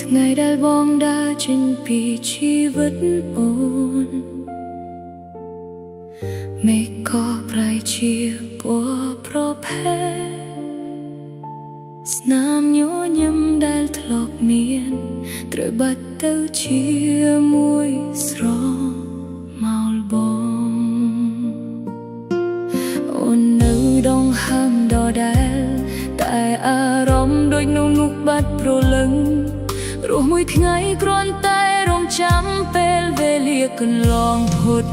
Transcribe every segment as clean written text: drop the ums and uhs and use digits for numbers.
ថ្ងៃដែលបងដើរចេញពីជីវិតអូនមេឃក៏ប្រែជាពណ៌ប្រផេះស្នាមញញឹមដែលធ្លាប់មានត្រូវបាត់ទៅជាមួយស្រមោលបងអូននៅដងហើមដដែលតែអារម្មណ៍ដូចនៅងុកបាត់ព្រលឹងរស់មួយថ្ងៃគ្រាន់តែរងចាំពេលវេលាកន្លងផុត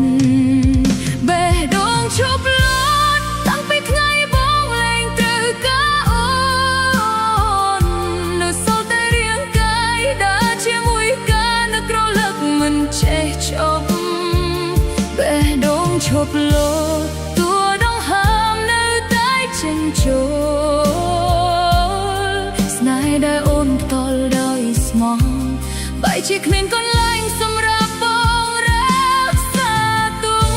បេះដូងឈប់លត់តាំងពីថ្ងៃបងលែងត្រូវការអូននៅសល់តែរាងកាយដើរជាមួយការនឹករលឹកមិនចេះចប់បេះដូងឈប់លត់តួដងហើមនៅតែចេញចូលស្នេហ៍ដែលអូនផ្ទាល់ដោយស្មោះបែកជាគ្មានកន្លែងសម្រាប់បងរក្សាទុក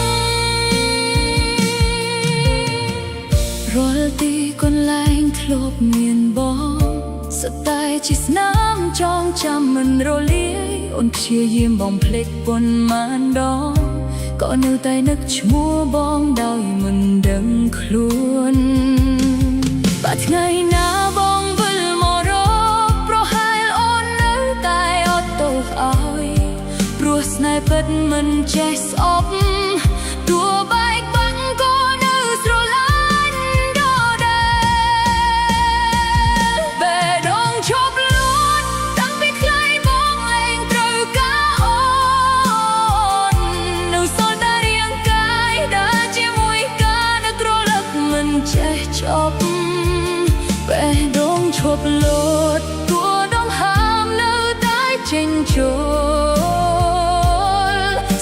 រាល់ទីកន្លែងធ្លាប់មានបងសុទ្ធតែជាស្នាមចងចាំមិនរលាយអូនព្យាយាមបំភ្លេចប៉ុន្មានដងក៏នៅតែនឹកឈ្មោះបងដោយមិនដឹងខ្លួនបាត់ថ្ងៃណាបងវិលមករកប្រហែលអូននៅតែអត់ទោសឲ្យព្រោះស្នេហ៍ពិតមិនចេះស្អប់ទោះបែកបាក់ក៏នៅស្រឡាញ់ដដែលបេះដូងឈប់លួចតាំងពីថ្ងៃបងលែងត្រូវការអូននៅសល់តែរាងកាយដើរជាមួយការនឹករលឹកមិនចេះចប់បេះដូងឈប់លត់តួដងហើមនៅតែចេញចូល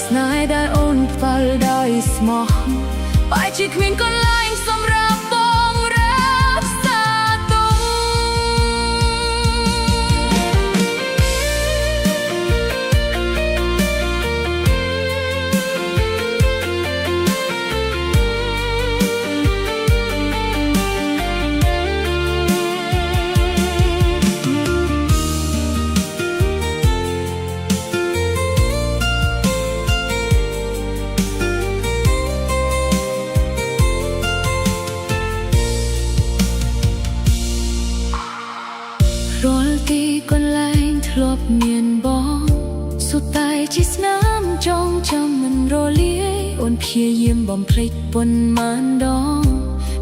ស្នេហ៍ដែលអូនផ្ដាល់ដោយស្មោះបែរជាគ្មានកន្លែងសម្រាប់បងរក្សាទុករាល់ទីកន្លែងធ្លាប់មានបងសុទ្ធតែជាស្នាមចងចាំមិនរលាយអូនព្យាយាមបំភ្លេចប៉ុន្មានដង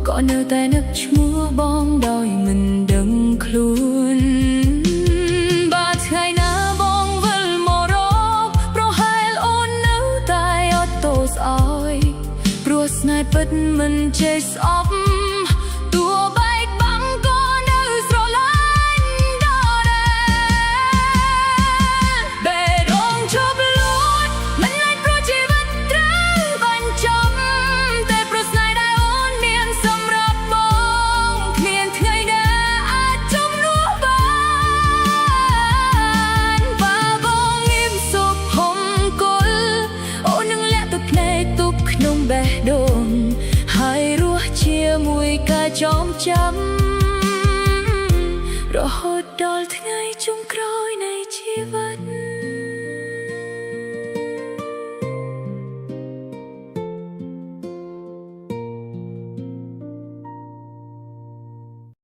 ក៏នៅតែនឹកឈ្មោះបងដោយមិនដឹងខ្លួនបាត់ថ្ងៃណាបងវិលមករកប្រហែលអូននៅតែអត់ទោសឲ្យព្រោះស្នេហ៍ពិតមិនចេះស្អប់តួបែកបាក់ក៏នៅស្រឡាញ់ដដែលបេះដូងឈប់លួចមិនអាចព្រោះជីវិតត្រូវបញ្ចប់តែព្រោះស្នេហ៍ដែលអូនមានសម្រាប់បងគ្មានថ្ងៃណាអាចជំនួសបានបើបងងៀមសុខហុំគល់អូននឹងលាក់ទឹកភ្នែកទុកក្នុងបេះដូងហើយរស់ជាមួយការចងចាំរហូតដល់ថ្ងៃចុងក្រោយនៃជីវិត